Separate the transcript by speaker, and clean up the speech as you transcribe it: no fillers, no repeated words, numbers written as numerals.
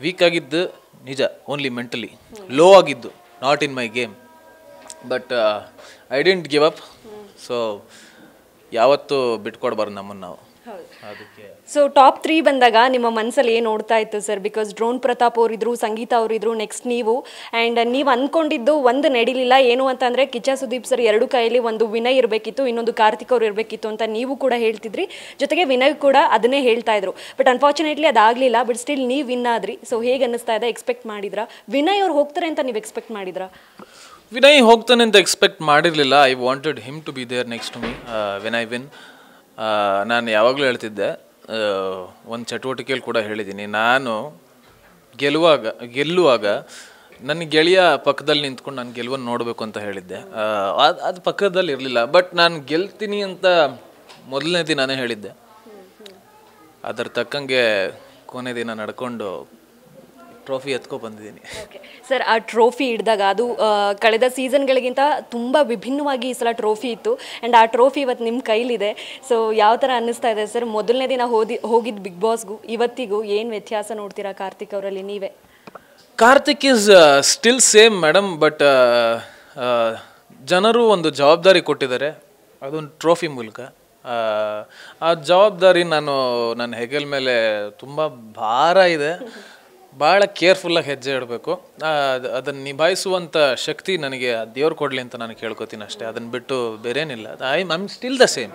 Speaker 1: Weak ಆಗಿದ್ದು ನಿಜ, only mentally low ಆಗಿದ್ದು, not in my game. But I didn't give up. So ಯಾವತ್ತೂ ಬಿಟ್ಕೊಡ್ಬಾರ್ದು ನಮ್ಮನ್ನು ನಾವು. ಅದಕ್ಕೆ
Speaker 2: ಸೊ ಟಾಪ್ 3 ಬಂದಾಗ ನಿಮ್ಮ ಮನಸ್ಸಲ್ಲಿ ಏನು ಓಡ್ತಾ ಇತ್ತು ಸರ್? ಬಿಕಾಸ್ ಡ್ರೋನ್ ಪ್ರತಾಪ್ ಅವರಿದ್ರು, ಸಂಗೀತ ಅವರಿದ್ರು, ನೆಕ್ಸ್ಟ್ ನೀವು. ಆ್ಯಂಡ್ ನೀವು ಅಂದ್ಕೊಂಡಿದ್ದು ಒಂದು ನಡೀಲಿಲ್ಲ. ಏನು ಅಂತಂದರೆ ಕಿಚ್ಚ ಸುದೀಪ್ ಸರ್ ಎರಡು ಕೈಯಲ್ಲಿ ಒಂದು ವಿನಯ್ ಇರಬೇಕಿತ್ತು, ಇನ್ನೊಂದು ಕಾರ್ತಿಕ್ ಅವ್ರು ಇರಬೇಕಿತ್ತು ಅಂತ ನೀವು ಕೂಡ ಹೇಳ್ತಿದ್ರಿ. ಜೊತೆಗೆ ವಿನಯ್ ಕೂಡ ಅದನ್ನೇ ಹೇಳ್ತಾ ಇದ್ರು. ಬಟ್ ಅನ್ಫಾರ್ಚುನೇಟ್ಲಿ ಅದಾಗಲಿಲ್ಲ. ಬಟ್ ಸ್ಟಿಲ್ ನೀವು ವಿನ್ ಆದ್ರಿ. ಸೊ ಹೇಗೆ ಅನ್ನಿಸ್ತಾ ಇದೆ? ಎಕ್ಸ್ಪೆಕ್ಟ್ ಮಾಡಿದ್ರಾ ವಿನಯ್ ಅವ್ರು ಹೋಗ್ತಾರೆ ಅಂತ ನೀವು ಎಕ್ಸ್ಪೆಕ್ಟ್ ಮಾಡಿದ್ರಾ?
Speaker 1: ವಿನಯ್ ಹೋಗ್ತಾನೆ ಅಂತ ಎಕ್ಸ್ಪೆಕ್ಟ್ ಮಾಡಿರಲಿಲ್ಲ. I wanted him to be there next to me when I win. ನಾನು ಯಾವಾಗಲೂ ಹೇಳ್ತಿದ್ದೆ, ಒಂದು ಚಟುವಟಿಕೆಯಲ್ಲಿ ಕೂಡ ಹೇಳಿದ್ದೀನಿ, ನಾನು ಗೆಲ್ಲುವಾಗ ನನ್ನ ಗೆಳೆಯ ಪಕ್ಕದಲ್ಲಿ ನಿಂತ್ಕೊಂಡು ನಾನು ಗೆಲುವನ್ನು ನೋಡಬೇಕು ಅಂತ ಹೇಳಿದ್ದೆ. ಅದು ಪಕ್ಕದಲ್ಲಿ ಇರಲಿಲ್ಲ. ಬಟ್ ನಾನು ಗೆಲ್ತೀನಿ ಅಂತ ಮೊದಲನೇ ದಿನಾನೇ ಹೇಳಿದ್ದೆ. ಅದರ ತಕ್ಕಂಗೆ ಕೊನೆ ದಿನ ನಡ್ಕೊಂಡು ಟ್ರೋಫಿ ಎತ್ಕೊ ಬಂದಿದ್ದೀನಿ.
Speaker 2: ಸರ್, ಆ ಟ್ರೋಫಿ ಹಿಡಿದಾಗ ಅದು ಕಳೆದ ಸೀಸನ್ಗಳಿಗಿಂತ ತುಂಬ ವಿಭಿನ್ನವಾಗಿ ಈ ಸಲ ಟ್ರೋಫಿ ಇತ್ತು. ಆ್ಯಂಡ್ ಆ ಟ್ರೋಫಿ ಇವತ್ತು ನಿಮ್ಮ ಕೈಲಿದೆ. ಸೊ ಯಾವ ಥರ ಅನ್ನಿಸ್ತಾ ಇದೆ ಸರ್? ಮೊದಲನೇ ದಿನ ಹೋಗಿದ್ದು ಬಿಗ್ ಬಾಸ್ಗೂ ಇವತ್ತಿಗೂ ಏನು ವ್ಯತ್ಯಾಸ ನೋಡ್ತೀರಾ ಕಾರ್ತಿಕ್ ಅವರಲ್ಲಿ ನೀವೇ?
Speaker 1: Karthik is still same madam. But ಜನರು ಒಂದು ಜವಾಬ್ದಾರಿ ಕೊಟ್ಟಿದ್ದಾರೆ, ಅದೊಂದು ಟ್ರೋಫಿ ಮೂಲಕ. ಆ ಜವಾಬ್ದಾರಿ ನನ್ನ ಹೆಗಲ ಮೇಲೆ ತುಂಬ ಭಾರ ಇದೆ. ಭಾಳ ಕೇರ್ಫುಲ್ಲಾಗಿ ಹೆಜ್ಜೆ ಇಡಬೇಕು. ಅದನ್ನು ನಿಭಾಯಿಸುವಂಥ ಶಕ್ತಿ ನನಗೆ ದೇವ್ರು ಕೊಡಲಿ ಅಂತ ನಾನು ಕೇಳ್ಕೊತೀನಿ ಅಷ್ಟೇ. ಅದನ್ನು ಬಿಟ್ಟು ಬೇರೇನಿಲ್ಲ. I am still the same.